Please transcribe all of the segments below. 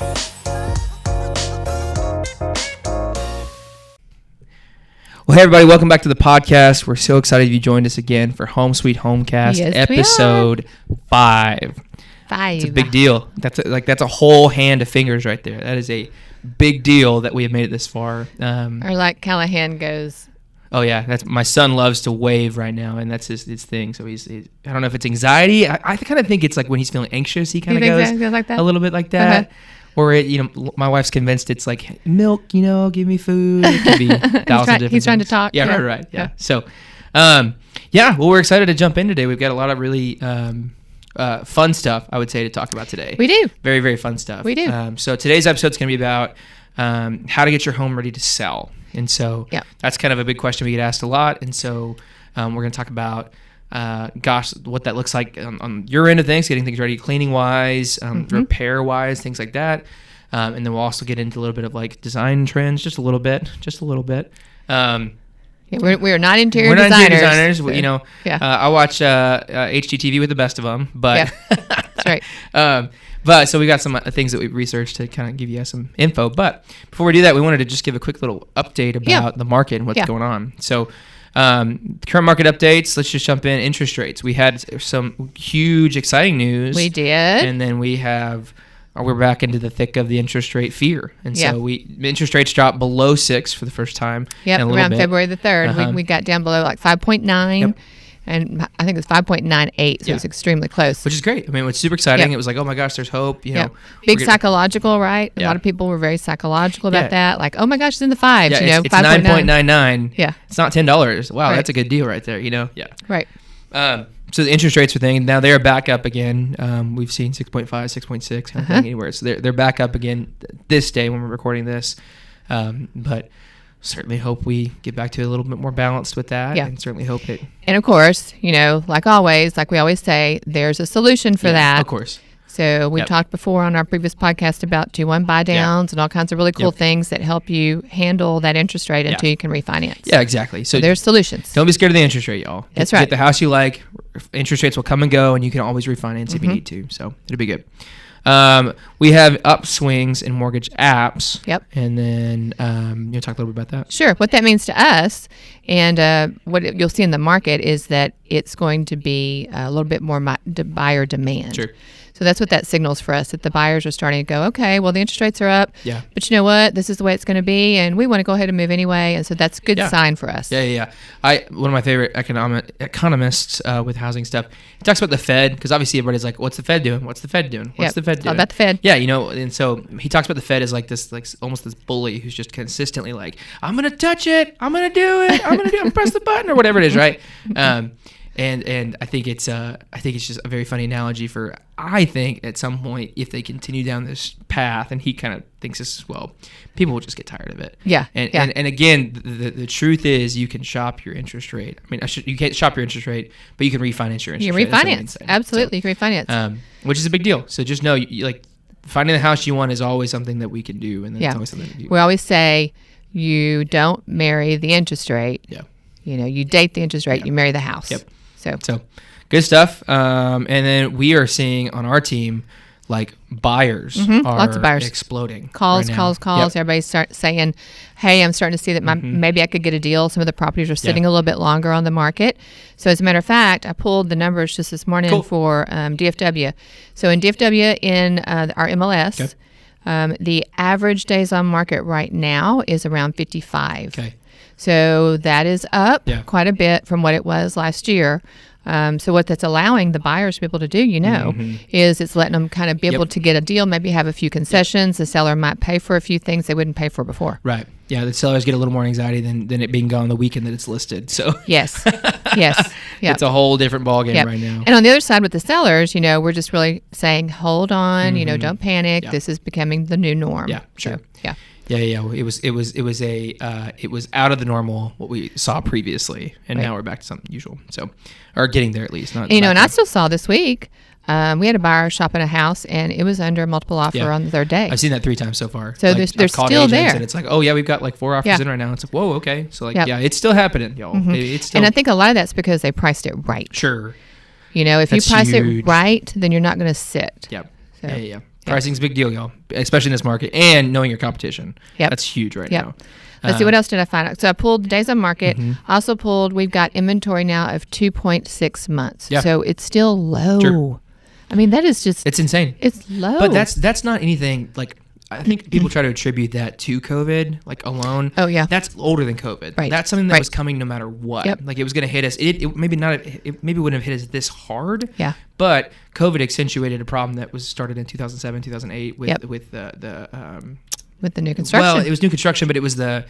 Well, hey, everybody, welcome back to the podcast. We're so excited you joined us again for Home Sweet Homecast, episode 5. It's a big deal. That's a whole hand of fingers right there. That is a big deal that we have made it this far. Or like Callahan goes. Oh, yeah. That's my son loves to wave right now, and that's his thing. So he's I don't know if it's anxiety. I kind of think it's like when he's feeling anxious, he kind of goes like that? A little bit like that. Okay. Or, my wife's convinced it's like, milk, give me food. It could be different He's trying to talk. Yeah, right. Yeah. So, we're excited to jump in today. We've got a lot of really fun stuff, I would say, to talk about today. We do. Very, very fun stuff. We do. So today's episode is going to be about how to get your home ready to sell. And so that's kind of a big question we get asked a lot. And so we're going to talk about what that looks like on your end of things, getting things ready, cleaning wise, repair wise, things like that. And then we'll also get into a little bit of like design trends, just a little bit. We're not interior designers. So. I watch HGTV with the best of them, but that's right. But so we got some things that we've researched to kind of give you some info. But before we do that, we wanted to just give a quick little update about the market and what's going on. So current market updates, let's just jump in. Interest rates. We had some huge, exciting news. We did. And then we're back into the thick of the interest rate fear. And so interest rates dropped below 6 for the first time. Yep, around February the 3rd. We got down below like 5.9. Yep. And I think it was 5.98, so it was extremely close. Which is great. I mean, it's super exciting. It was like, oh my gosh, there's hope. Big psychological, right? A lot of people were very psychological about that. Like, oh my gosh, it's in the 5s. Yeah, it's 9.99. Yeah. It's not $10. Wow, that's a good deal right there, Yeah. Right. So the interest rates are thing. Now they're back up again. We've seen 6.5, 6.6, kind of thing anywhere. So they're back up again this day when we're recording this. But certainly hope we get back to a little bit more balanced with that, and certainly hope it. And of course, like always, like we always say, there's a solution for that. Of course. So we talked before on our previous podcast about 2-1 buy downs and all kinds of really cool things that help you handle that interest rate until you can refinance. Yeah, exactly. So there's solutions. Don't be scared of the interest rate, y'all. That's right. Get the house you like. Interest rates will come and go, and you can always refinance if you need to. So it'll be good. We have upswings in mortgage apps. Yep. And then you talk a little bit about that? Sure. What that means to us and what you'll see in the market is that it's going to be a little bit more buyer demand. Sure. So that's what that signals for us, that the buyers are starting to go, okay, well, the interest rates are up, but you know what? This is the way it's going to be, and we want to go ahead and move anyway, and so that's a good sign for us. Yeah. One of my favorite economists with housing stuff, he talks about the Fed, because obviously everybody's like, what's the Fed doing? What's the Fed doing? What's the Fed doing? All about the Fed. Yeah, and so he talks about the Fed as like this, like almost this bully who's just consistently like, I'm going to touch it, I'm going to do it, I'm going to press the button, or whatever it is, right? And I think it's just a very funny analogy for, I think at some point if they continue down this path, and he kind of thinks this as well, people will just get tired of it. Yeah. And again, the truth is you can shop your interest rate. I mean, you can't shop your interest rate, but you can refinance your interest rate. You refinance. Absolutely, you can refinance. Which is a big deal. So just know, like, finding the house you want is always something that we can do, and it's always something to do. We always say you don't marry the interest rate. Yeah. You date the interest rate, you marry the house. Yep. So good stuff. And then we are seeing on our team, like, buyers are lots of buyers exploding. Calls. Yep. Everybody's saying, hey, I'm starting to see that maybe I could get a deal. Some of the properties are sitting a little bit longer on the market. So as a matter of fact, I pulled the numbers just this morning for DFW. So in DFW, in our MLS, the average days on market right now is around 55. Okay. So that is up quite a bit from what it was last year. So what that's allowing the buyers to be able to do, is it's letting them kind of be able to get a deal, maybe have a few concessions. The seller might pay for a few things they wouldn't pay for before. Right. Yeah, the sellers get a little more anxiety than it being gone the weekend that it's listed. So yes. It's a whole different ballgame right now. And on the other side with the sellers, we're just really saying, hold on, don't panic. Yeah. This is becoming the new norm. Yeah, sure. So, yeah. Yeah. It was out of the normal what we saw previously, and now we're back to something usual. So, or getting there at least. Not and I still saw this week. We had a buyer shopping a house, and it was under a multiple offer on the third day. I've seen that 3 times so far. So they're still there, and it's like, oh yeah, we've got like 4 offers in right now. It's like, whoa, okay. So like, it's still happening, y'all. It's still. And I think a lot of that's because they priced it right. Sure. If you price it right, then you're not going to sit. Yep. So. Yeah. Pricing's a big deal, y'all, especially in this market, and knowing your competition. Yep. That's huge right Yep. now. Let's see, what else did I find out? So I pulled days on market. Mm-hmm. I also pulled, we've got inventory now of 2.6 months. Yeah. So it's still low. Sure. I mean, that is just... It's insane. It's low. But that's not anything, like, I think people try to attribute that to COVID, like, alone. Oh, yeah. That's older than COVID. Right. That's something that was coming no matter what. Yep. Like, it was going to hit us. It maybe wouldn't have hit us this hard. Yeah. But COVID accentuated a problem that was started in 2007, 2008 with With with the new construction. Well, it was new construction, but it was the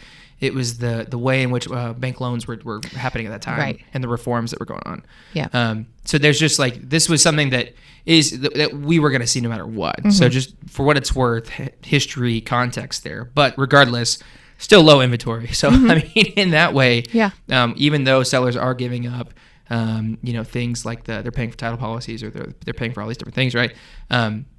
way in which bank loans were happening at that time, Right. and the reforms that were going on. Yeah. So there's just like, this was something that we were going to see no matter what. Mm-hmm. So just for what it's worth, history, context there. But regardless, still low inventory. So I mean, in that way, Yeah. Even though sellers are giving up, things like they're paying for title policies, or they're paying for all these different things, right?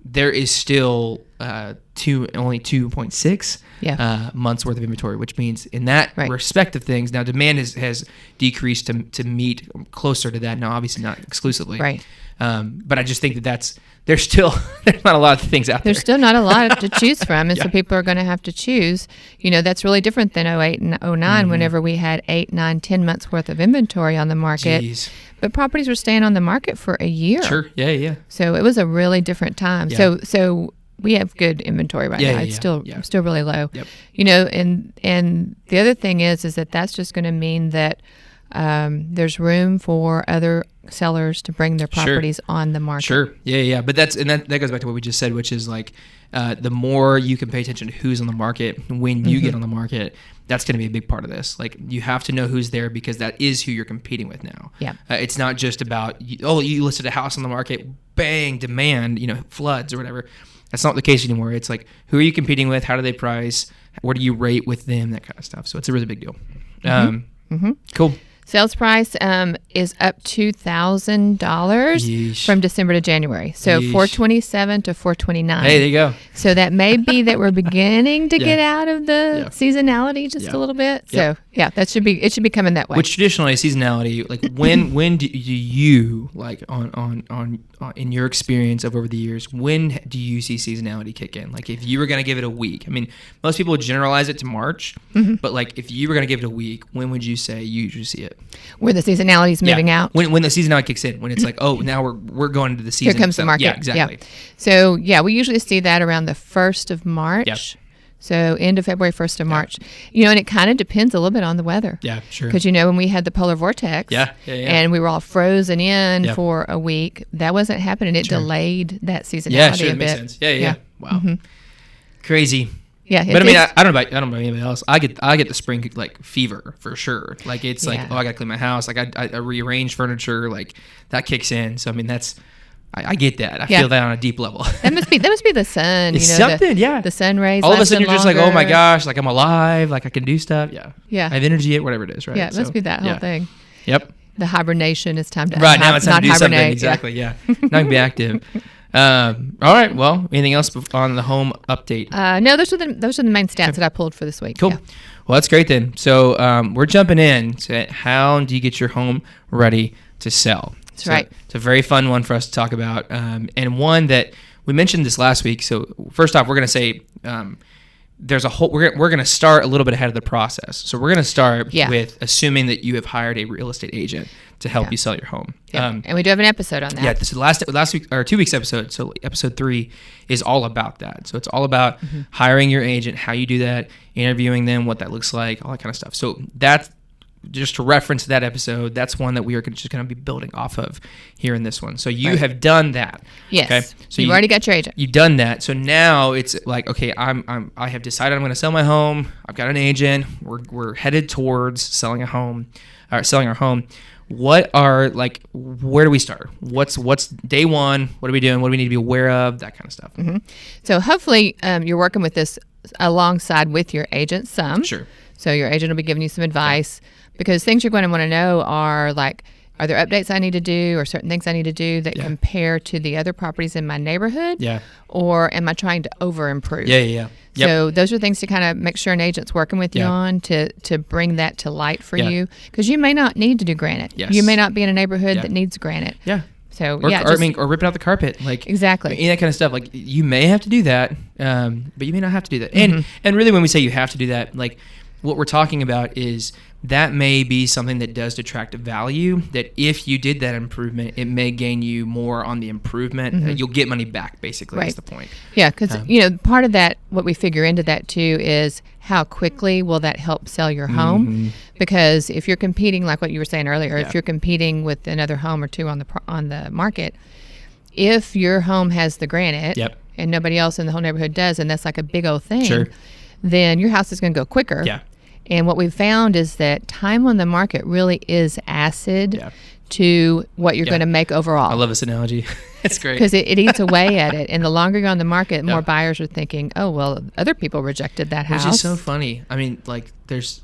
There is still only 2.6 months worth of inventory, which means in that respect of things, now demand has decreased to meet closer to that. Now, obviously not exclusively, Right. But I just think there's not a lot of things out there. There's still not a lot to choose from, and so people are going to have to choose. That's really different than 08 and 09, whenever we had 8, 9, 10 months worth of inventory on the market. Jeez. But properties were staying on the market for a year. Sure. Yeah. So it was a really different time. Yeah. So we have good inventory right now. It's still really low. Yep. And the other thing is that that's just going to mean that there's room for other sellers to bring their properties on the market. Sure. Yeah. But that goes back to what we just said, which is like, the more you can pay attention to who's on the market when you get on the market, that's going to be a big part of this. Like, you have to know who's there, because that is who you're competing with now. Yeah. It's not just about, you listed a house on the market, bang, demand, floods or whatever. That's not the case anymore. It's like, who are you competing with? How do they price? What do you rate with them? That kind of stuff. So it's a really big deal. Cool. Sales price is up $2,000 from December to January. So $427 to $429. Hey, there you go. So that may be that we're beginning to get out of the seasonality just a little bit. So it should be coming that way. Which traditionally seasonality, like when do you, like, on in your experience of over the years, when do you see seasonality kick in? Like, if you were going to give it a week, I mean, most people would generalize it to March, but like, if you were going to give it a week, when would you say you usually see it? Where the seasonality is moving out. When the seasonality kicks in, when it's like, oh, now we're going into the season. Here comes the market. Yeah, exactly. Yeah. So we usually see that around the 1st of March. Yep. So end of February, 1st of March. And it kind of depends a little bit on the weather. Yeah, sure. Because when we had the polar vortex, and we were all frozen in for a week, that wasn't happening. It delayed that seasonality a bit. Makes sense. Yeah. Wow. Crazy. Yeah, but I mean, I don't know about anybody else. I get the spring, like, fever for sure. Like, it's like, I gotta clean my house. Like, I rearrange furniture. Like, that kicks in. So I mean, I get that. I feel that on a deep level. That must be the sun. It's something. The sun rays. All of a sudden, you're just like, oh my gosh, like, I'm alive. Like, I can do stuff. Yeah. Yeah. I have energy. Whatever it is, right? Yeah, it must be that whole thing. Yep. The hibernation is time to now it's time to do hibernate. something. Exactly. Yeah. Not be active. All right. Well, anything else on the home update? No, those are the main stats that I pulled for this week. Cool. Yeah. Well, that's great then. So we're jumping in to how do you get your home ready to sell? That's right. It's a very fun one for us to talk about, and one that we mentioned this last week. So first off, we're going to say there's a whole. We're going to start a little bit ahead of the process. So we're going to start with assuming that you have hired a real estate agent to help you sell your home. Yeah. And we do have an episode on that. Yeah, this is last week or 2 weeks episode. So episode 3 is all about that. So it's all about hiring your agent, how you do that, interviewing them, what that looks like, all that kind of stuff. So that's just to reference that episode. That's one that we are just going to be building off of here in this one. So you have done that. Yes. Okay. So you've already got your agent. You've done that. So now it's like, okay, I have decided I'm going to sell my home. I've got an agent. We're headed towards selling our home. What are, like, where do we start? What's day one? What are we doing? What do we need to be aware of? That kind of stuff. So hopefully you're working with this alongside with your agent some. Sure. So your agent will be giving you some advice because things you're going to want to know are like, are there updates I need to do or certain things I need to do that compare to the other properties in my neighborhood? Yeah. Or am I trying to over improve? Yeah. Yep. So those are things to kind of make sure an agent's working with you on to bring that to light for you, because you may not need to do granite. Yes. You may not be in a neighborhood that needs granite. Yeah. So or ripping out the carpet, like exactly, that kind of stuff. Like you may have to do that, but you may not have to do that. And really, when we say you have to do that, like what we're talking about is that may be something that does detract value. That if you did that improvement, it may gain you more on the improvement. You'll get money back, basically. Right. Is the point? Yeah, because part of that, what we figure into that too, is how quickly will that help sell your home? Because if you're competing, like what you were saying earlier, if you're competing with another home or two on the market, if your home has the granite and nobody else in the whole neighborhood does, and that's like a big old thing, then your house is going to go quicker. Yeah. And what we've found is that time on the market really is acid to what you're going to make overall. I love this analogy. It's great. Because it eats away at it. And the longer you're on the market, more buyers are thinking, oh, well, other people rejected that house. Which is so funny. I mean, like, it's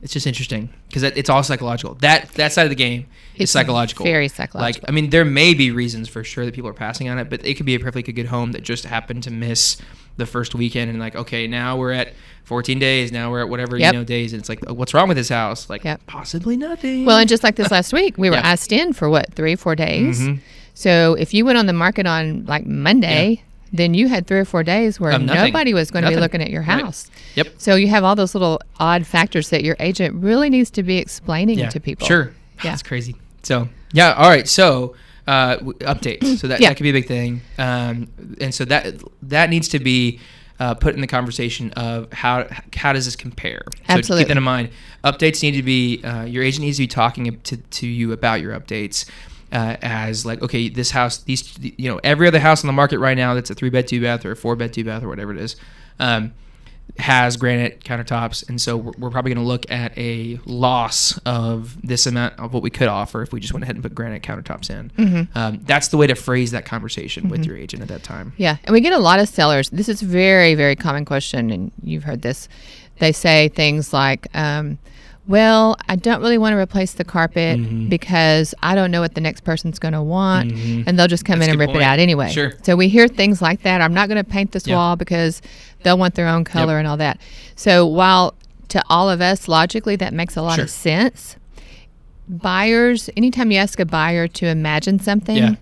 just interesting because it's all psychological. That side of the game is psychological. Very psychological. Like, I mean, there may be reasons for sure that people are passing on it, but it could be a perfectly good home that just happened to miss the first weekend and like, okay, now we're at 14 days, now we're at whatever days, and it's like, what's wrong with this house? Like, possibly nothing. Well, and just like this last week, we were asked in for 3-4 days. So if you went on the market on like Monday, then you had 3 or 4 days where nobody was going to be looking at your house. Right. Yep. So you have all those little odd factors that your agent really needs to be explaining to people. Sure. Yeah. That's crazy. So, all right. So, updates. So that could be a big thing. And so that needs to be put in the conversation of how does this compare? Absolutely. So keep that in mind. Updates need to be, your agent needs to be talking to you about your updates. As like, okay, this house, every other house on the market right now that's a 3-bed 2-bath or a 4-bed 2-bath or whatever it is, has granite countertops, and so we're probably going to look at a loss of this amount of what we could offer if we just went ahead and put granite countertops in. That's the way to phrase that conversation with your agent at that time. Yeah, and we get a lot of sellers. This is a very, very common question, and you've heard this. They say things like, well, I don't really want to replace the carpet because I don't know what the next person's going to want, and they'll just come in and rip it out anyway. Sure. So we hear things like that. I'm not going to paint this wall because they'll want their own color and all that. So while to all of us, logically, that makes a lot of sense, buyers, anytime you ask a buyer to imagine something,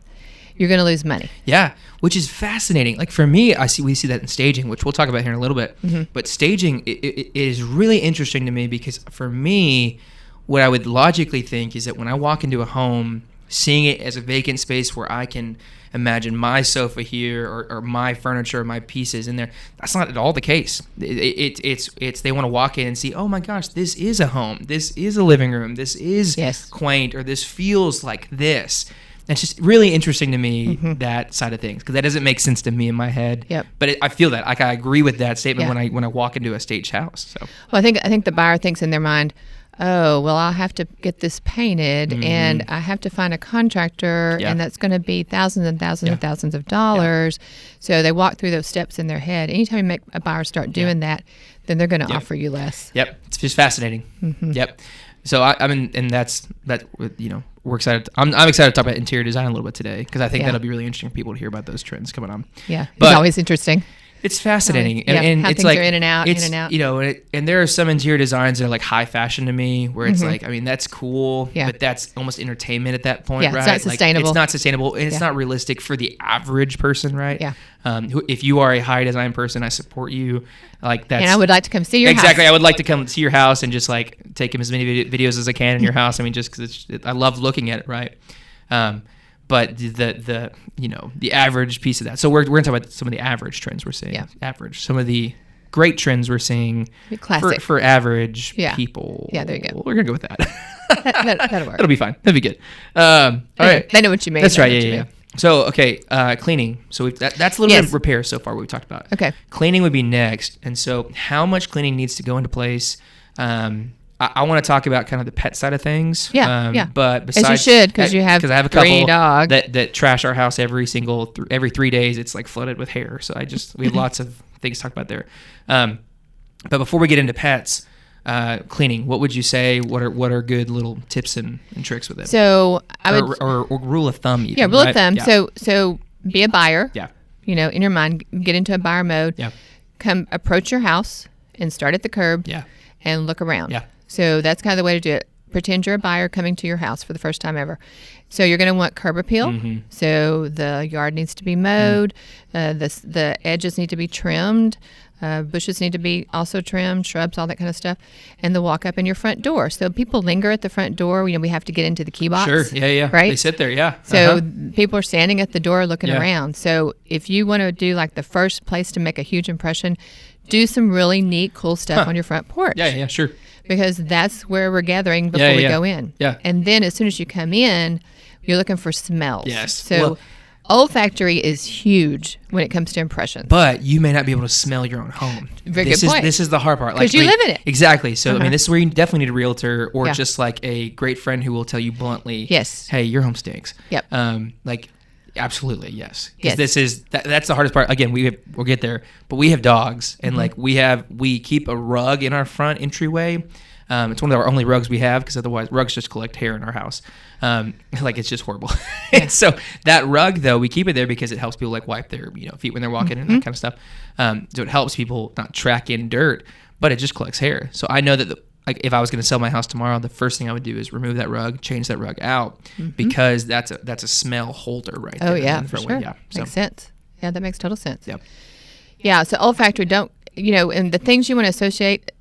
you're going to lose money. Yeah, which is fascinating. Like for me, we see that in staging, which we'll talk about here in a little bit. But staging it is really interesting to me because for me, what I would logically think is that when I walk into a home, seeing it as a vacant space where I can imagine my sofa here or my furniture, my pieces in there, that's not at all the case. It's they want to walk in and see, oh my gosh, this is a home. This is a living room. This is quaint, or this feels like this. It's just really interesting to me, that side of things, because that doesn't make sense to me in my head. But I feel that. I agree with that statement when I walk into a staged house. So, well, I think the buyer thinks in their mind, oh, well, I'll have to get this painted, and I have to find a contractor, and that's going to be thousands and thousands and thousands of dollars. So they walk through those steps in their head. Anytime you make a buyer start doing that, then they're going to offer you less. It's just fascinating. So I mean, and that's we're excited. I'm excited to talk about interior design a little bit today because I think that'll be really interesting for people to hear about those trends coming on. But it's always interesting. It's fascinating, and how it's things like are in and out. And there are some interior designs that are like high fashion to me, where it's like, I mean, that's cool, but that's almost entertainment at that point, right? It's not sustainable. Like, it's not sustainable, and it's not realistic for the average person, right? If you are a high design person, I support you. Like that's, and I would like to come see your house. Exactly, I would like to come see your house and just like take as many videos as I can in your house. I mean, just because I love looking at it, right? But the average piece of that. So we're going to talk about some of the average trends we're seeing. Average. Some of the great trends we're seeing for average people. Yeah, there you go. We're going to go with that. That'll work. That'll be fine. That'll be good. All right. They know what you mean. That's right. Yeah. So, okay, cleaning. So that's a little bit of repair so far what we've talked about. Okay. Cleaning would be next. And so how much cleaning needs to go into place? I want to talk about kind of the pet side of things. But besides, as you should, because I have a couple dogs that trash our house every 3 days. It's like flooded with hair. So we have lots of things to talk about there. But before we get into pets, cleaning, what would you say? What are good little tips and tricks with it? So I would, or rule of thumb. Even, rule of thumb. Yeah. So be a buyer. Yeah. In your mind, get into a buyer mode. Yeah. Come approach your house and start at the curb. Yeah. And look around. Yeah. So that's kind of the way to do it. pretend you're a buyer coming to your house for the first time ever. So you're going to want curb appeal. Mm-hmm. So the yard needs to be mowed. The edges need to be trimmed. Bushes need to be also trimmed, shrubs, all that kind of stuff. And the walk up in your front door. So people linger at the front door. We have to get into the key box. Sure. Yeah. Right? They sit there. Yeah. So people are standing at the door looking Yeah. around. So if you want to do like the first place to make a huge impression, do some really neat, cool stuff on your front porch. Yeah. Sure. Because that's where we're gathering before we go in. Yeah. And then as soon as you come in, you're looking for smells. Yes. So olfactory is huge when it comes to impressions. But you may not be able to smell your own home. Very good point. This is the hard part. Because you live in it. Exactly. So, this is where you definitely need a realtor or Yeah. just like a great friend who will tell you bluntly, Yes. hey, your home stinks. Yep. Absolutely, yes. Yes. Because that's the hardest part. Again, we'll get there. But we have dogs, and we keep a rug in our front entryway. It's one of our only rugs we have because otherwise rugs just collect hair in our house. It's just horrible. Yeah. So that rug though, we keep it there because it helps people like wipe their feet when they're walking and that kind of stuff. So it helps people not track in dirt, but it just collects hair. So I know that if I was going to sell my house tomorrow, the first thing I would do is remove that rug, change that rug out because that's a smell holder right there. Oh, yeah, in the for front way. sure. Yeah. So, Makes sense. Yeah, that makes total sense. yeah. Yeah, so olfactory, and the things you want to associate,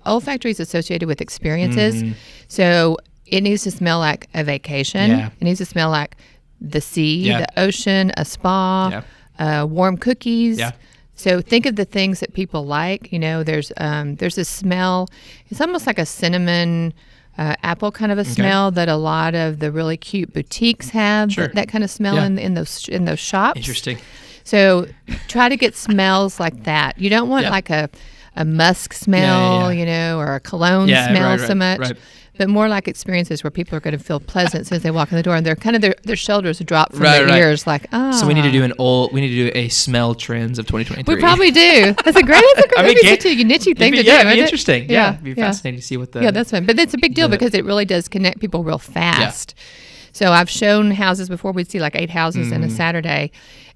olfactory is associated with experiences. So it needs to smell like a vacation. Yeah. It needs to smell like the sea, Yeah. the ocean, a spa, warm cookies. Yeah. So think of the things that people like. There's a smell. It's almost like a cinnamon apple kind of a smell that a lot of the really cute boutiques have. Sure. That kind of smell Yeah. in those shops. Interesting. So try to get smells like that. You don't want like a musk smell, or a cologne smell so much, right. but more like experiences where people are going to feel pleasant as soon as they walk in the door, and they're kind of their shoulders drop from their ears, like So we need to do a smell trends of 2023. We probably do. That's a great niche thing to do. Yeah, it'd be isn't it? interesting. Yeah, it'd be fascinating to see what the. Yeah, that's fine. But it's a big deal because it really does connect people real fast. So I've shown houses before. We'd see like 8 houses in a Saturday,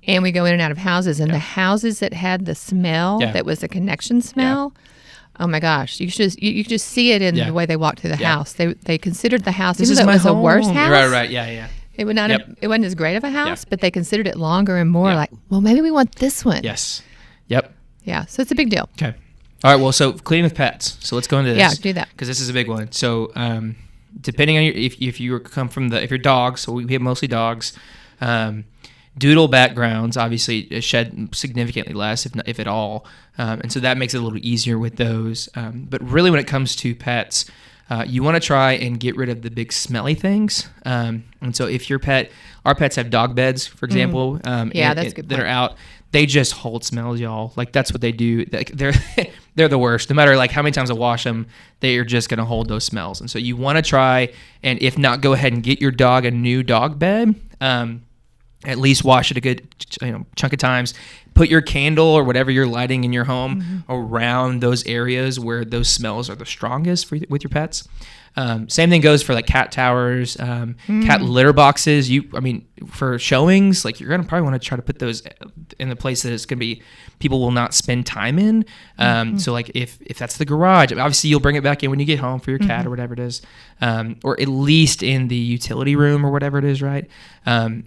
and we go in and out of houses. And the houses that had the smell, that was a connection smell, oh my gosh, you could just see it in the way they walked through the house. They considered the house, This even is though it my was a worse home. house. Right, yeah. It would not. It wasn't as great of a house, but they considered it longer and more. Like, well, maybe we want this one. Yes. Yep. Yeah. So it's a big deal. Okay. All right. Well, so cleaning with pets. So let's go into this. Yeah, do that. Because this is a big one. So depending on if you come from if you're dogs, so we have mostly dogs. Doodle backgrounds obviously shed significantly less, if at all, and so that makes it a little easier with those. But really, when it comes to pets, you want to try and get rid of the big smelly things. And so, if our pets have dog beds, for example, that's a good that are point. out. They just hold smells, y'all. Like that's what they do. They're the worst. No matter like how many times I wash them, they are just gonna hold those smells. And so you want to try, and if not, go ahead and get your dog a new dog bed. At least wash it a good chunk of times. Put your candle or whatever you're lighting in your home around those areas where those smells are the strongest with your pets. Same thing goes for like cat towers, cat litter boxes. For showings, like you're gonna probably want to try to put those in the place that it's gonna be people will not spend time in. So like if that's the garage, obviously you'll bring it back in when you get home for your cat or whatever it is, or at least in the utility room or whatever it is, right?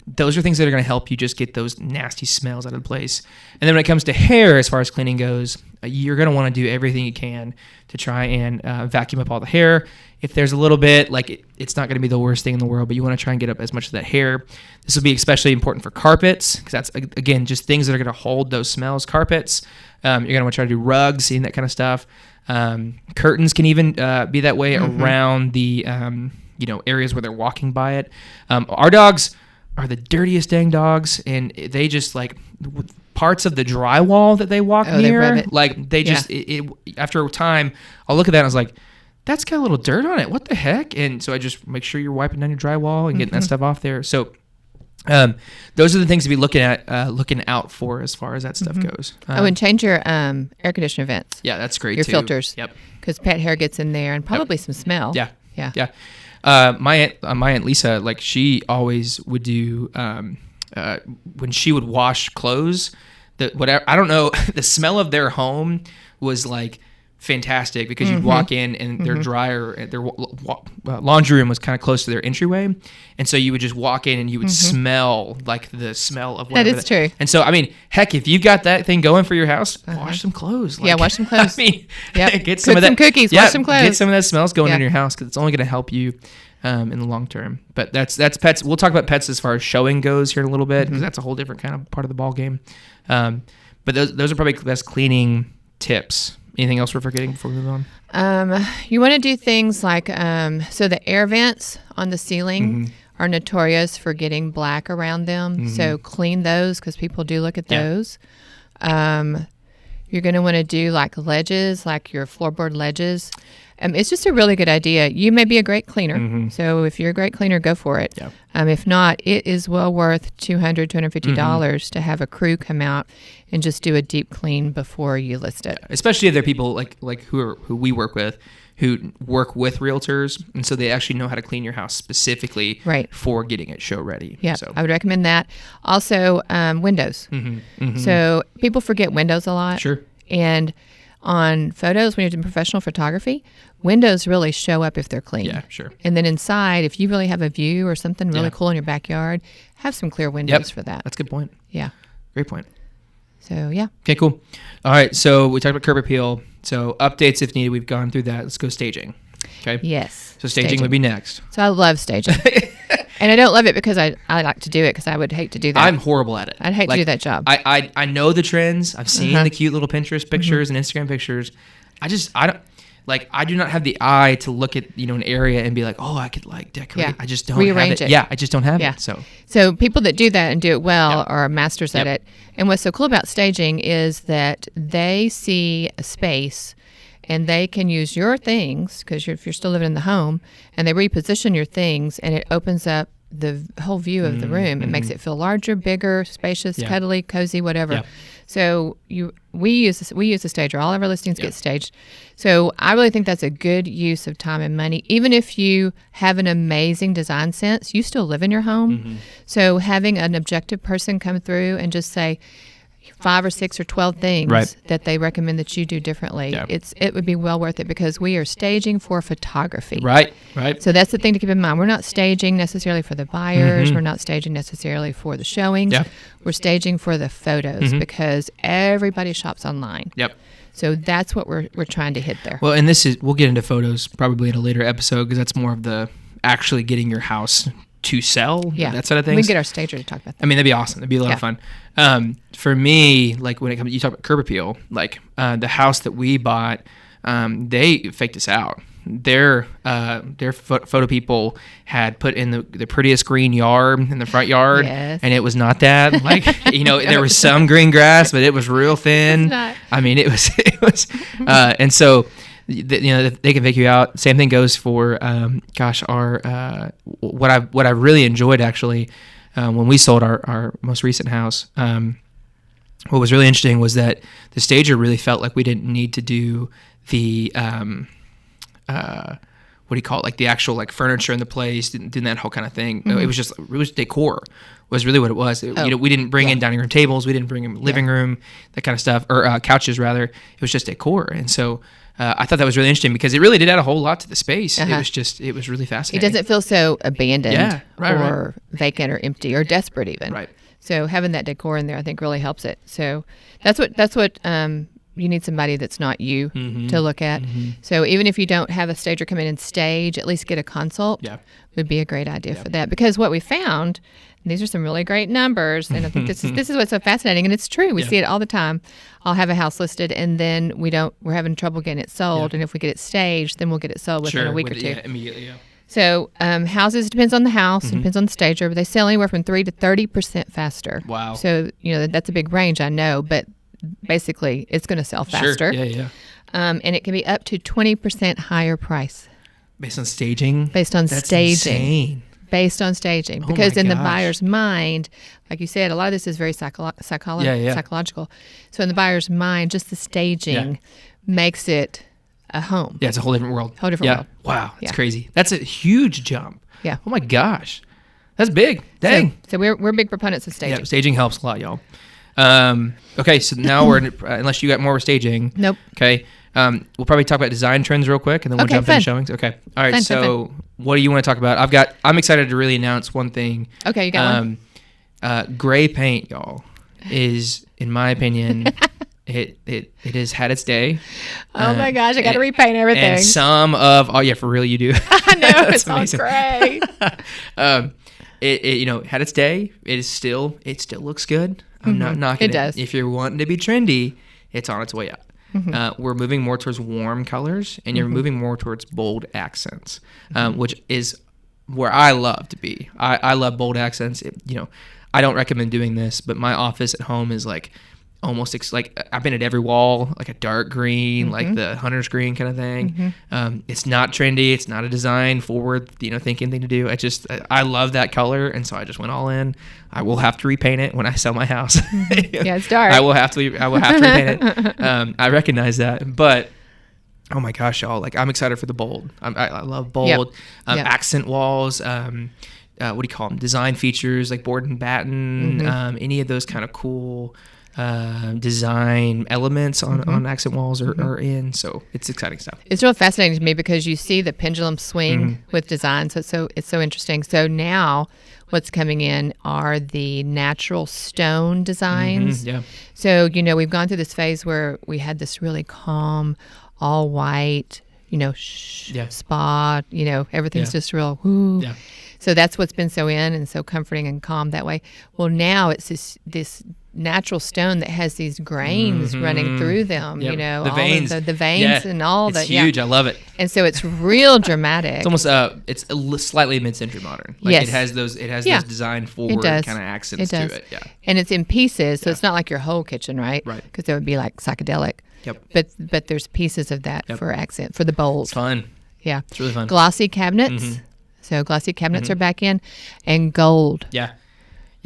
Those are things that are gonna help you just get those nasty smells out of the place. And then when it comes to hair, as far as cleaning goes, you're gonna want to do everything you can to try and vacuum up all the hair. If there's a little bit, like it's not going to be the worst thing in the world, but you want to try and get up as much of that hair. This will be especially important for carpets because that's, again, just things that are going to hold those smells. Carpets, you're going to want to try to do rugs, seeing that kind of stuff. Curtains can even be that way around the areas where they're walking by it. Our dogs are the dirtiest dang dogs, and they just like parts of the drywall that they walk near, like they just after a time, I'll look at that and I was like, that's got a little dirt on it. What the heck? And so I just make sure you're wiping down your drywall and getting that stuff off there. So those are the things to be looking out for as far as that stuff goes. And change your air conditioner vents. Yeah, that's great your too. filters. Yep. Because pet hair gets in there and probably some smell. Yeah. My aunt Lisa, like she always would do when she would wash clothes. I don't know, the smell of their home was like fantastic because you'd walk in and their dryer, their laundry room was kind of close to their entryway, and so you would just walk in and you would smell like the smell of whatever. That is true. And so I mean, heck, if you've got that thing going for your house, wash some clothes. Like, wash some clothes. I mean, get get some of that cookies. Wash some clothes. Get some of that smells going in your house because it's only going to help you in the long term. But that's pets. We'll talk about pets as far as showing goes here in a little bit because that's a whole different kind of part of the ball game. But those are probably the best cleaning tips. Anything else we're forgetting before we move on? You want to do things like, so the air vents on the ceiling are notorious for getting black around them. So clean those because people do look at those. You're going to want to do like ledges, like your floorboard ledges. It's just a really good idea. You may be a great cleaner. So if you're a great cleaner, go for it. Yeah. If not, it is well worth $200, $250 to have a crew come out and just do a deep clean before you list it. Especially if they're people like who we work with, who work with realtors, and so they actually know how to clean your house specifically for getting it show ready. Yeah, so I would recommend that. Also, windows. So people forget windows a lot. Sure. And on photos, when you're doing professional photography, windows really show up if they're clean. Yeah, sure. And then inside, if you really have a view or something really cool in your backyard, have some clear windows for that. That's a good point. Yeah. Great point. So, yeah. Okay, cool. All right, so we talked about curb appeal. So updates if needed. We've gone through that. Let's go staging. Okay? Yes. So staging would be next. So I love staging. And I don't love it because I like to do it because I would hate to do that. I'm horrible at it. I'd hate to do that job. I know the trends. I've seen the cute little Pinterest pictures and Instagram pictures. I do not have the eye to look at, an area and be like, oh, I could like decorate. I just don't rearrange have it. Yeah, I just don't have it. So people that do that and do it well are masters at it. And what's so cool about staging is that they see a space and they can use your things because if you're still living in the home, and they reposition your things, and it opens up the whole view of the room. It makes it feel larger, bigger, spacious, cuddly, cozy, whatever. So we use a stager. All of our listings get staged. So I really think that's a good use of time and money. Even if you have an amazing design sense, you still live in your home. So having an objective person come through and just say 5 or 6 or 12 things that they recommend that you do differently, it would be well worth it because we are staging for photography. Right. So that's the thing to keep in mind. We're not staging necessarily for the buyers. We're not staging necessarily for the showings. We're staging for the photos because everybody shops online. So that's what we're trying to hit there. Well, and we'll get into photos probably in a later episode because that's more of the actually getting your house to sell, that sort of thing. We can get our stager to talk about that. I mean, that'd be awesome. That'd be a lot of fun. For me, like when it comes, you talk about curb appeal, like the house that we bought, they faked us out. Their photo people had put in the prettiest green yard in the front yard, and it was not that. Like, there was some green grass, but it was real thin. It's not. I mean, it was, and so. They can fake you out. Same thing goes for, our what I really enjoyed actually when we sold our most recent house. What was really interesting was that the stager really felt like we didn't need to do the what do you call it, like the actual like furniture in the place, didn't do that whole kind of thing. It was decor. Was really what it was. We didn't bring in dining room tables. We didn't bring in living room, that kind of stuff, or couches rather. It was just decor, and so. I thought that was really interesting because it really did add a whole lot to the space. It was really fascinating. It doesn't feel so abandoned or vacant or empty or desperate even. Right. So having that decor in there, I think, really helps it. So that's what you need somebody that's not you to look at. So even if you don't have a stager come in and stage, at least get a consult. Would be a great idea for that. Because what we found, and these are some really great numbers, and I think this is what's so fascinating, and it's true. We see it all the time. I'll have a house listed, and then we're having trouble getting it sold, and if we get it staged, then we'll get it sold within a week or two. Immediately, So houses, depends on the house, and depends on the stager, but they sell anywhere from 3 to 30% faster. Wow. So, that's a big range, I know, but basically it's going to sell faster. Sure. And it can be up to 20% higher price. Based on staging? Based on That's staging. Insane. Based on staging. Because in the buyer's mind, like you said, a lot of this is very psychological. So in the buyer's mind, just the staging makes it a home. Yeah, it's a whole different world. World. Wow, it's crazy. That's a huge jump. Yeah. Oh my gosh. That's big. Dang. So we're big proponents of staging. Yeah, staging helps a lot, y'all. Okay, so now we're unless you got more staging. Nope. Okay. We'll probably talk about design trends real quick, and then we'll jump into showings. Okay. All right. So what do you want to talk about? I'm excited to really announce one thing. Okay, you got one. Gray paint, y'all, is, in my opinion, it has had its day. Oh my gosh, I got to repaint everything. And for real, you do. I know, it's all gray. It had its day. It still looks good. I'm not knocking it. It does. If you're wanting to be trendy, it's on its way out. We're moving more towards warm colors, and you're moving more towards bold accents, which is where I love to be. I love bold accents. I don't recommend doing this, but my office at home is like almost I've been at every wall, like a dark green, like the hunter's green kind of thing. It's not trendy. It's not a design forward, thinking thing to do. I love that color, and so I just went all in. I will have to repaint it when I sell my house. Yeah, it's dark. I will have to repaint it. I recognize that, but oh my gosh, y'all! Like, I'm excited for the bold. I love bold. Accent walls. What do you call them? Design features like board and batten. Any of those kind of cool design elements on accent walls are in. So it's exciting stuff. It's real fascinating to me because you see the pendulum swing with design. So it's so interesting. So now what's coming in are the natural stone designs. Yeah. So, we've gone through this phase where we had this really calm, all white, spa, everything's just real, whoo. Yeah. So that's what's been so in and so comforting and calm that way. Well, now it's this natural stone that has these grains running through them, the veins, the veins and all that. It's huge. I love it. And so it's real dramatic. It's almost slightly mid-century modern. Like, yes. It has those design forward kind of accents to it. Yeah. And it's in pieces, so it's not like your whole kitchen, right? Right. Because that would be like psychedelic. Yep. But there's pieces of that for accent, for the bold. It's fun. Yeah. It's really fun. Glossy cabinets. So glossy cabinets are back in, and gold. Yeah.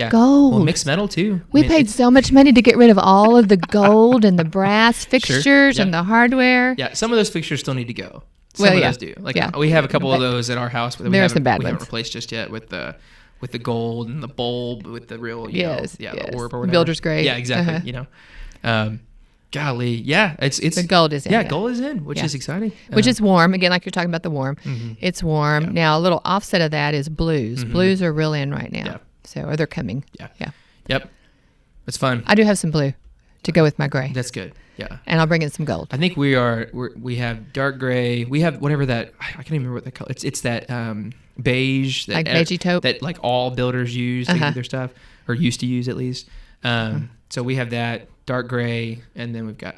Gold. Well, mixed metal too. We paid so much money to get rid of all of the gold and the brass fixtures and the hardware. Yeah, some of those fixtures still need to go. Some of those do. We have a couple of those at our house that we haven't replaced just yet with the gold and the bulb with the real the orb or whatever. Builder's grade. Yeah, exactly. Golly, it's the gold is in. Yeah, gold is in, which is exciting. Which is warm. Again, like you're talking about the warm. It's warm. Yeah. Now, a little offset of that is blues. Blues are real in right now. Yeah. So, or they're coming. Yeah. Yep. It's fun. I do have some blue to go with my gray. That's good. Yeah. And I'll bring in some gold. I think we have dark gray. We have whatever that, I can't even remember what that color. It's that beige. That, like beigey taupe. That like all builders use to do their stuff, or used to use at least. So we have that dark gray, and then we've got,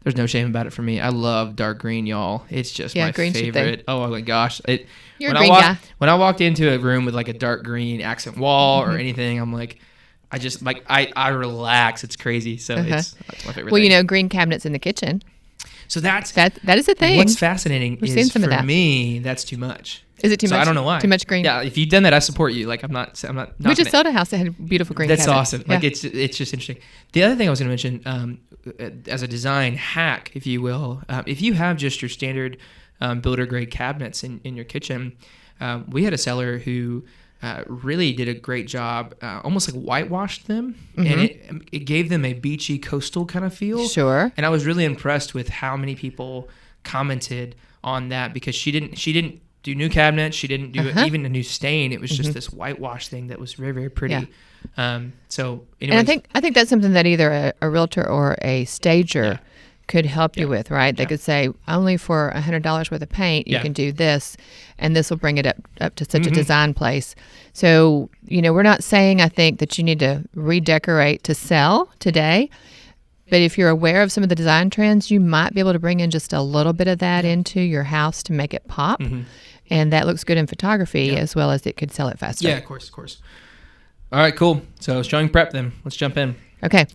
there's no shame about it for me. I love dark green, y'all. It's just my favorite. Oh my gosh. You're a green guy. When I walked into a room with like a dark green accent wall or anything, I'm like, I relax. It's crazy. So it's my favorite thing. Well, green cabinets in the kitchen. So that is a thing. What's fascinating is for me, that's too much. Is it too much? I don't know why. Too much green? Yeah, if you've done that, I support you. Like, I'm not. We just sold a house that had beautiful green cabinets. That's awesome. Like, it's just interesting. The other thing I was going to mention, as a design hack, if you will, if you have just your standard builder grade cabinets in your kitchen, we had a seller who really did a great job, almost like whitewashed them, and it gave them a beachy coastal kind of feel. Sure. And I was really impressed with how many people commented on that, because she didn't do new cabinets. She didn't do even a new stain. It was just this whitewash thing that was very, very pretty. Yeah. So anyways. And I think that's something that either a realtor or a stager could help you with, right? They could say, only for $100 worth of paint, you can do this, and this will bring it up to such a design place. So, we're not saying, I think, that you need to redecorate to sell today. But if you're aware of some of the design trends, you might be able to bring in just a little bit of that into your house to make it pop. And that looks good in photography as well as it could sell it faster. Yeah, of course. All right, cool. So showing prep then. Let's jump in. Okay.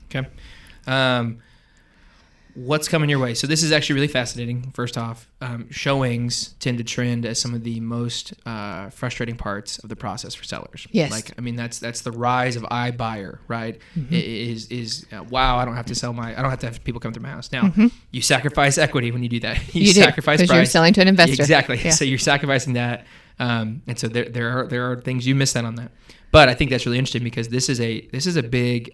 What's coming your way? So this is actually really fascinating. First off, showings tend to trend as some of the most frustrating parts of the process for sellers. Yes. That's the rise of iBuyer, right? Is wow, I don't have to have people come through my house. Now, you sacrifice equity when you do that. You sacrifice price. Because you're selling to an investor. Exactly. Yeah. So you're sacrificing that. And so there are things you miss out on that. But I think that's really interesting because this is a big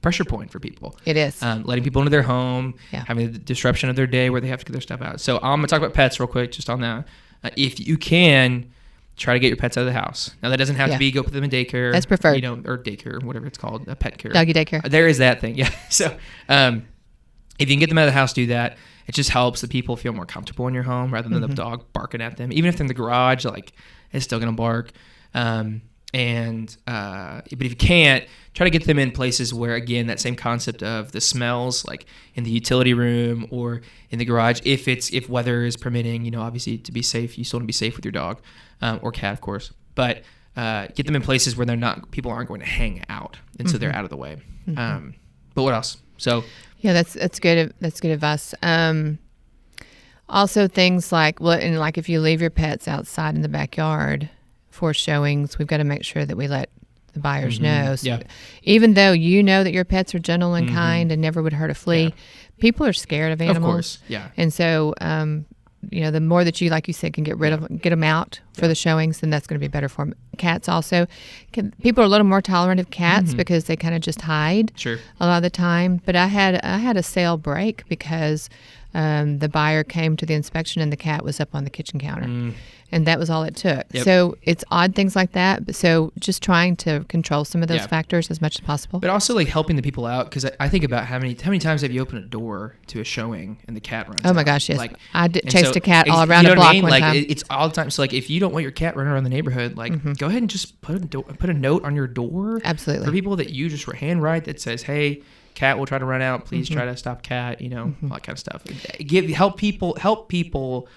pressure point for people. It is. Letting people into their home, having the disruption of their day where they have to get their stuff out. So I'm going to talk about pets real quick, just on that. If you can, try to get your pets out of the house. Now, that doesn't have to be go put them in daycare. That's preferred. Or daycare, whatever it's called, a pet care. Doggy daycare. There is that thing, yeah. So if you can get them out of the house, do that. It just helps the people feel more comfortable in your home rather than the dog barking at them. Even if they're in the garage, like, it's still going to bark. But if you can't, try to get them in places where, again, that same concept of the smells, like in the utility room or in the garage, if weather is permitting, obviously to be safe, you still want to be safe with your dog or cat, of course. But get them in places where people aren't going to hang out, and so they're out of the way. But what else? So yeah, that's good. That's good advice. Also, things like if you leave your pets outside in the backyard for showings, we've got to make sure that we let the buyers know. So even though you know that your pets are gentle and kind and never would hurt a flea, people are scared of animals. Of course, yeah. And so, the more that you, like you said, can get them out for the showings, then that's going to be better for them. Cats also, people are a little more tolerant of cats because they kind of just hide a lot of the time. But I had a sale break because the buyer came to the inspection and the cat was up on the kitchen counter. And that was all it took. Yep. So it's odd things like that. So just trying to control some of those factors as much as possible. But also like helping the people out, because I think about how many times have you opened a door to a showing and the cat runs out? Oh my gosh, yes. Like, I chased a cat all around a block one time. It's all the time. So like if you don't want your cat running around the neighborhood, like go ahead and just put a note on your door. Absolutely. For people that you just handwrite that says, hey, cat will try to run out. Please try to stop cat. All that kind of stuff. Help people.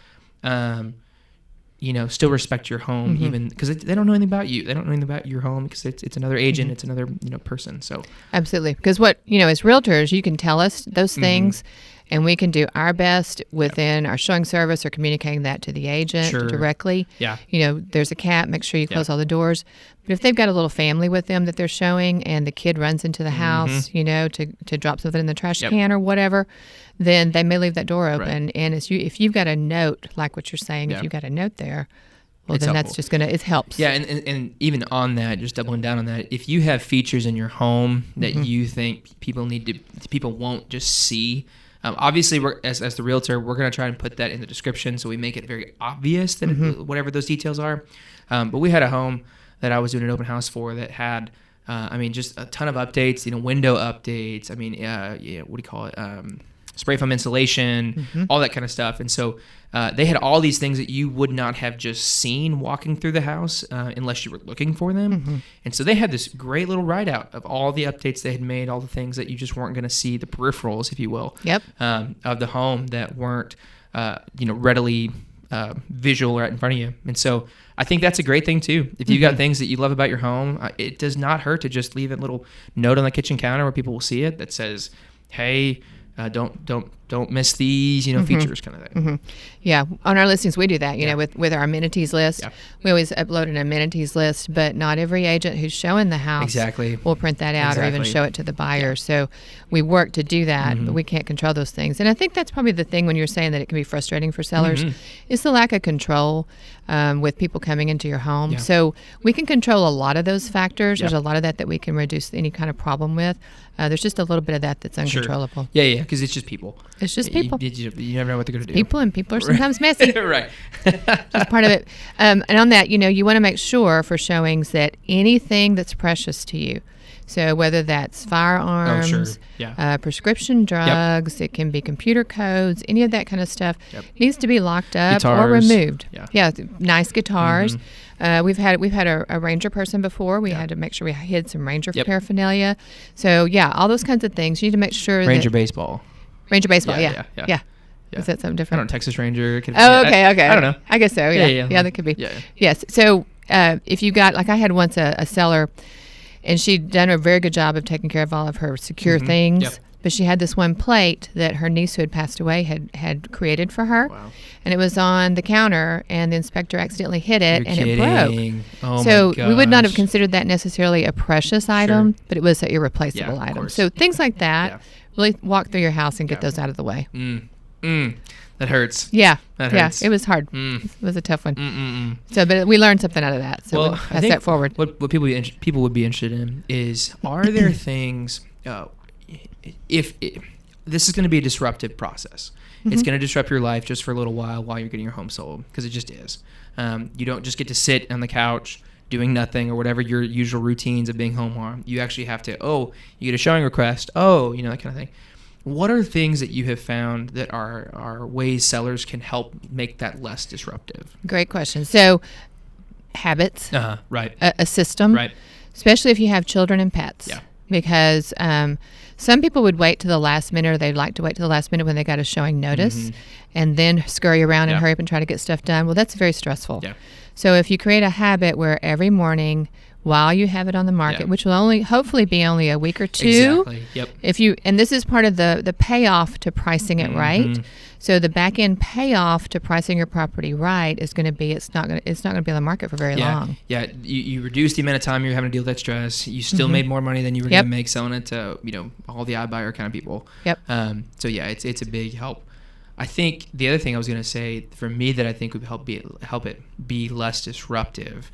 Still respect your home, even because they don't know anything about you. They don't know anything about your home because it's another agent, it's another person. So absolutely, because what as realtors, you can tell us those things, and we can do our best within our showing service or communicating that to the agent directly. Yeah, there's a cat. Make sure you close all the doors. But if they've got a little family with them that they're showing, and the kid runs into the house, to drop something in the trash can or whatever, then they may leave that door open. Right. And if you've got a note, like what you're saying, if you've got a note there, well, it's then helpful. That's just it helps. Yeah, and even on that, just doubling down on that, if you have features in your home that you think people won't just see, obviously, as the realtor, we're going to try and put that in the description so we make it very obvious that whatever those details are. But we had a home that I was doing an open house for that had, just a ton of updates, window updates. What do you call it? Spray foam insulation, all that kind of stuff. And so they had all these things that you would not have just seen walking through the house unless you were looking for them. And so they had this great little write-out of all the updates they had made, all the things that you just weren't going to see, the peripherals, if you will, of the home that weren't, readily visual right in front of you. And so I think that's a great thing too. If you've got things that you love about your home, it does not hurt to just leave a little note on the kitchen counter where people will see it that says, hey, don't miss these, features kind of thing. Yeah, on our listings we do that, with our amenities list. Yeah. We always upload an amenities list, but not every agent who's showing the house will print that out or even show it to the buyer. Yeah. So we work to do that, but we can't control those things. And I think that's probably the thing when you're saying that it can be frustrating for sellers is the lack of control with people coming into your home. Yeah. So we can control a lot of those factors. There's a lot of that we can reduce any kind of problem with. There's just a little bit of that's uncontrollable. Sure. Yeah, because it's just people. It's just people. You never know what they're going to do. People are sometimes messy. Right. That's part of it. And on that, you want to make sure for showings that anything that's precious to you, so whether that's firearms, prescription drugs, it can be computer codes, any of that kind of stuff, needs to be locked up or removed. Yeah, nice guitars. We've had a ranger person before. We had to make sure we hid some ranger paraphernalia. So all those kinds of things. You need to make sure Ranger baseball. Ranger baseball. Yeah. Is that something different? I don't know, Texas Ranger. Okay. I don't know. I guess so. Yeah, that could be. Yeah. Yes. So if you got, like I had once a seller, and she'd done a very good job of taking care of all of her secure things. But she had this one plate that her niece who had passed away had created for her. Wow. And it was on the counter, and the inspector accidentally hit it, it broke. Oh so my gosh. We would not have considered that necessarily a precious item, but it was an irreplaceable item. So things like that, really walk through your house and get those out of the way. That hurts. Yeah. That hurts. It was hard. It was a tough one. So, but we learned something out of that. So we'll pass that forward. What people would be interested in is, are there things, if this is going to be a disruptive process, it's going to disrupt your life just for a little while you're getting your home sold, because it just is. You don't just get to sit on the couch doing nothing or whatever your usual routines of being home. You actually have to, you get a showing request, that kind of thing. What are things that you have found that are ways sellers can help make that less disruptive? Great question. So habits, right. A system, right. Especially if you have children and pets. Yeah. Because some people would wait to the last minute, or they'd like to wait to the last minute when they got a showing notice and then scurry around and hurry up and try to get stuff done. Well, that's very stressful. Yeah. So if you create a habit where every morning while you have it on the market, which will hopefully be only a week or two. Exactly. Yep. And this is part of the payoff to pricing it right. So the back end payoff to pricing your property right is going to be it's not going to be on the market for very long. Yeah. You reduce the amount of time you're having to deal with that stress. You still made more money than you were going to make selling it to all the iBuyer kind of people. Yep. So yeah, it's a big help. I think the other thing I was going to say for me that I think would help it be less disruptive.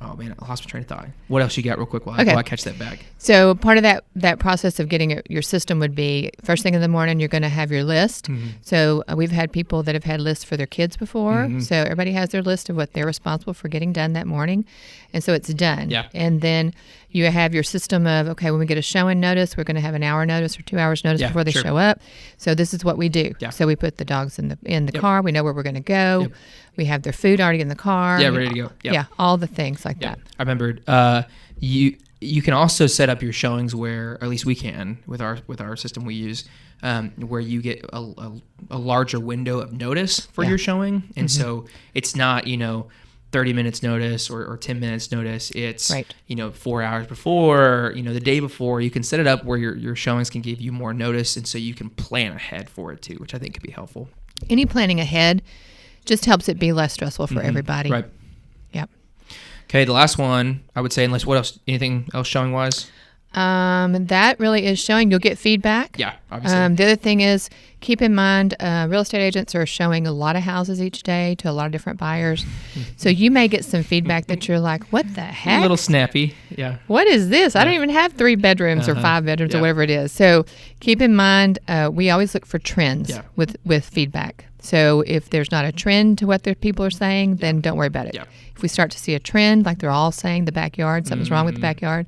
Oh man, I lost my train of thought. What else you got real quick while I catch that back? So part of that process of getting your system would be, first thing in the morning, you're going to have your list. So we've had people that have had lists for their kids before. So everybody has their list of what they're responsible for getting done that morning. And so it's done. Yeah. And then you have your system of, okay, when we get a showing notice, we're going to have an hour notice or 2 hours notice before they show up. So this is what we do. Yeah. So we put the dogs in the car. We know where we're going to go. Yep. We have their food already in the car. Yeah, ready to go. Yep. Yeah, all the things like that. I remembered. You can also set up your showings where, or at least we can with our system we use, where you get a larger window of notice for your showing, and so it's not 30 minutes notice or 10 minutes notice. It's 4 hours before, the day before. You can set it up where your showings can give you more notice, and so you can plan ahead for it too, which I think could be helpful. Any planning ahead just helps it be less stressful for everybody. Right. Yep. Okay, the last one, I would say, unless what else? Anything else showing wise? That really is showing. You'll get feedback. Yeah, obviously. The other thing is, keep in mind, real estate agents are showing a lot of houses each day to a lot of different buyers. So you may get some feedback that you're like, what the heck? A little snappy. Yeah. What is this? I don't even have 3 bedrooms or 5 bedrooms or whatever it is. So keep in mind, we always look for trends with feedback. So if there's not a trend to what the people are saying, then don't worry about it. Yeah. If we start to see a trend, like they're all saying the backyard, something's wrong with the backyard,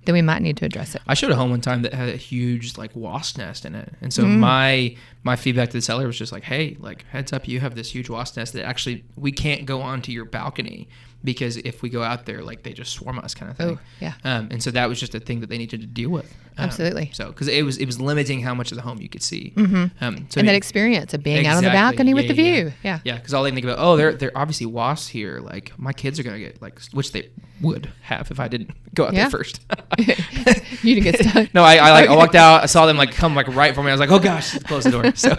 then we might need to address it. I showed a home one time that had a huge wasp nest in it. And so my feedback to the seller was just like, hey, heads up, you have this huge wasp nest that actually we can't go onto your balcony because if we go out there, they just swarm us kind of thing. Oh, yeah. And so that was just a thing that they needed to deal with. Absolutely. So because it was limiting how much of the home you could see. And that experience of being out on the balcony with the view. Yeah. Yeah. Because all they think about, they're obviously wasps here. My kids are going to get which they would have if I didn't go out there first. You didn't get stuck. No, I walked out. I saw them come right for me. I was like, oh gosh, close the door. So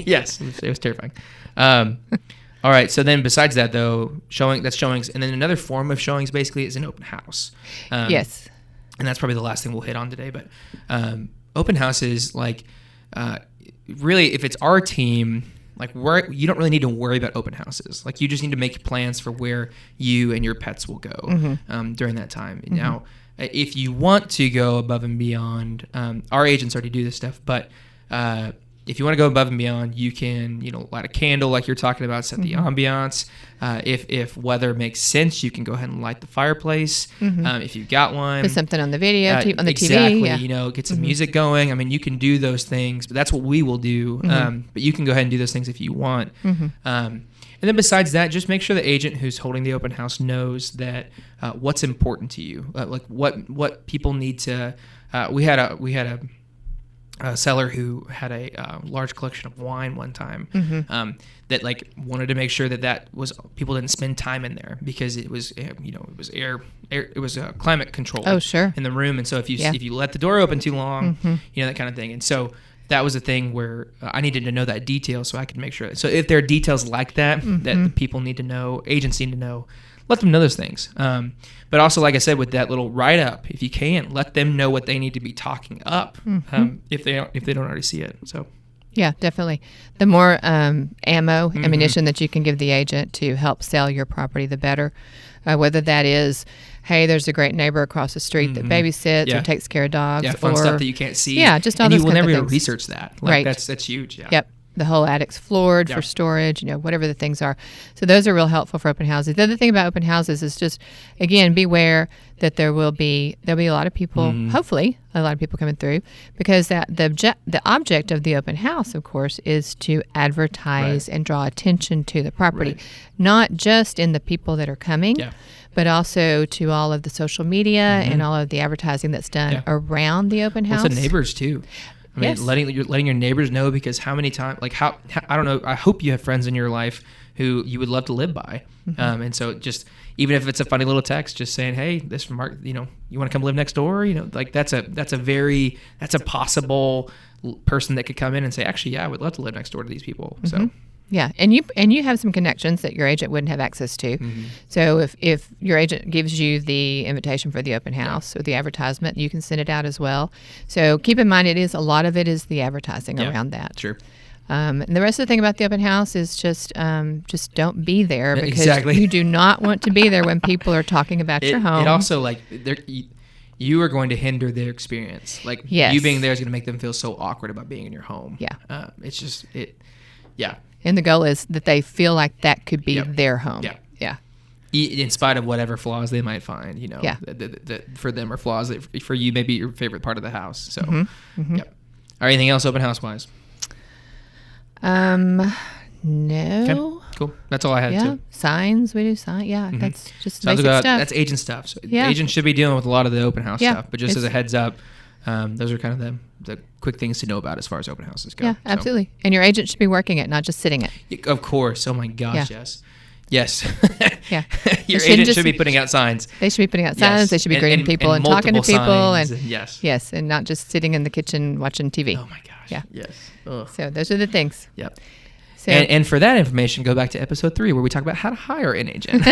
yes, it was terrifying. All right. So then besides that though, that's showings. And then another form of showings basically is an open house. Yes. And that's probably the last thing we'll hit on today. But open houses, really, if it's our team, you don't really need to worry about open houses. You just need to make plans for where you and your pets will go during that time. Now, if you want to go above and beyond, our agents already do this stuff, but if you want to go above and beyond, you can, light a candle like you're talking about, set the ambiance. If weather makes sense, you can go ahead and light the fireplace. If you've got one. Put something on the video, on the exactly, TV. Yeah. Get some music going. I mean, you can do those things, but that's what we will do. But you can go ahead and do those things if you want. And then besides that, just make sure the agent who's holding the open house knows that what's important to you, what people need to. We had a seller who had a large collection of wine one time that wanted to make sure that was people didn't spend time in there because it was it was climate control in the room, and so if you let the door open too long, that kind of thing. And so that was a thing where I needed to know that detail so I could make sure. So if there are details like that that the people need to know, agents need to know, let them know those things. But also, like I said, with that little write-up, if you can, let them know what they need to be talking up if they don't already see it. So Yeah, definitely. The more ammunition that you can give the agent to help sell your property, the better. Whether that is, hey, there's a great neighbor across the street that babysits or takes care of dogs. Yeah, fun stuff that you can't see. Yeah, just all and those you will kinds never of even things. research that. Like, right. That's huge. Yeah. Yep. The whole attic's floored for storage, whatever the things are. So those are real helpful for open houses. The other thing about open houses is just, again, beware that there'll be a lot of people, hopefully a lot of people coming through, because the object of the open house, of course, is to advertise and draw attention to the property, not just in the people that are coming, but also to all of the social media and all of the advertising that's done around the open house. Also neighbors too. I mean, letting your neighbors know, because how many times, like how I don't know, I hope you have friends in your life who you would love to live by. And so just, even if it's a funny little text, just saying, hey, this from Mark, you want to come live next door? Like that's a possible person that could come in and say, actually, yeah, I would love to live next door to these people. So. Yeah, and you have some connections that your agent wouldn't have access to. So if your agent gives you the invitation for the open house or the advertisement, you can send it out as well. So keep in mind, a lot of it is the advertising around that. Sure. And the rest of the thing about the open house is just don't be there, because you do not want to be there when people are talking about your home. It also, you are going to hinder their experience. Like you being there is going to make them feel so awkward about being in your home. Yeah. It's just Yeah. And the goal is that they feel like that could be their home. Yeah. In spite of whatever flaws they might find, that for them are flaws that for you may be your favorite part of the house. So, All right, anything else open house wise? No. Okay, cool. That's all I had too. Signs, we do signs. Yeah, that's just basic stuff. That's agent stuff. So agents should be dealing with a lot of the open house stuff. But just as a heads up, those are kind of the quick things to know about as far as open houses go. Yeah, absolutely. And your agent should be working it, not just sitting it. Of course. Oh my gosh, yes. Yeah. Your agent should be putting out signs. They should be putting out signs. They should be greeting people and talking to people. Yes, and not just sitting in the kitchen watching TV. Oh my gosh. Yeah. Yes. Ugh. So those are the things. Yep. So, and for that information, go back to episode 3 where we talk about how to hire an agent.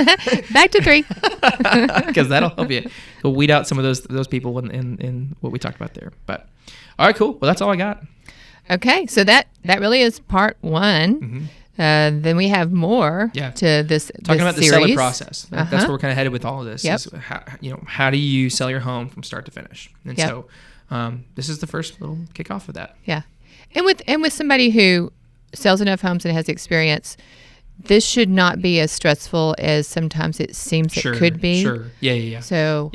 Back to 3. Because that'll help you. We'll weed out some of those people in what we talked about there. But all right, cool. Well, that's all I got. Okay, so that really is part 1. Then we have more to this talking about series. The seller process. That's where we're kind of headed with all of this. Is how do you sell your home from start to finish? And so this is the first little kickoff of that. Yeah, and with somebody who sells enough homes and has experience, this should not be as stressful as sometimes it seems it could be. Sure. Yeah. So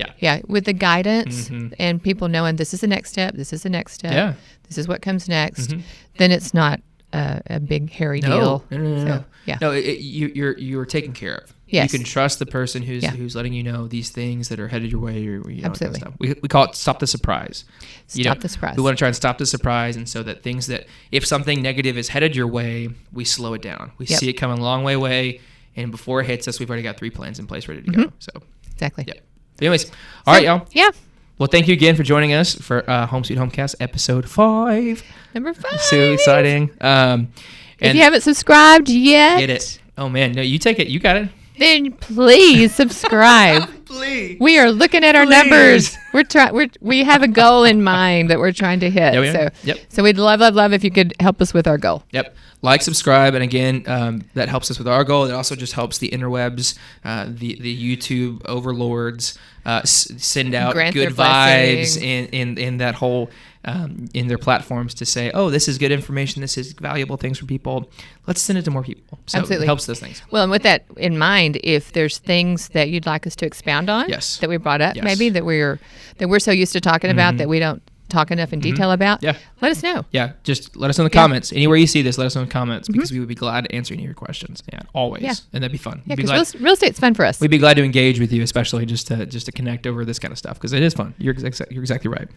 with the guidance and people knowing this is the next step, this is the next step, this is what comes next, then it's not a big hairy deal. No. No, you're taken care of. Yes. You can trust the person who's letting you know these things that are headed your way. Absolutely. Kind of stuff. We call it stop the surprise. Stop the surprise. We want to try and stop the surprise, and so that things that if something negative is headed your way, we slow it down. We see it coming a long way away, and before it hits us, we've already got 3 plans in place ready to go. So exactly. Yeah. But anyways, all right, y'all. Yeah. Well, thank you again for joining us for Home Sweet Homecast episode 5. Number 5. So exciting. If you haven't subscribed yet, get it. Oh man, no, you take it. You got it. Then please subscribe. Please. We are looking at our numbers. We have a goal in mind that we're trying to hit. So we'd love if you could help us with our goal. Yep. Like, subscribe, and again, that helps us with our goal. It also just helps the interwebs, the YouTube overlords send out good vibes in that whole in their platforms to say, oh, this is good information, this is valuable things for people. Let's send it to more people. So Absolutely. It helps those things. Well, and with that in mind, if there's things that you'd like us to expound on, that we brought up, maybe that we're so used to talking about that we don't talk enough in detail about, let us know. Yeah, just let us know in the comments. Anywhere you see this, let us know in the comments because we would be glad to answer any of your questions. Yeah, always. Yeah. And that'd be fun. Yeah, because real estate's fun for us. We'd be glad to engage with you, especially just to connect over this kind of stuff because it is fun. You're exactly right.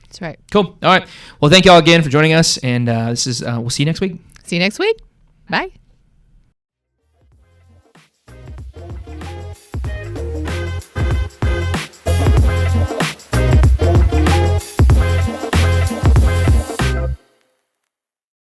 That's right. Cool. All right. Well, thank you all again for joining us, and we'll see you next week. See you next week. Bye.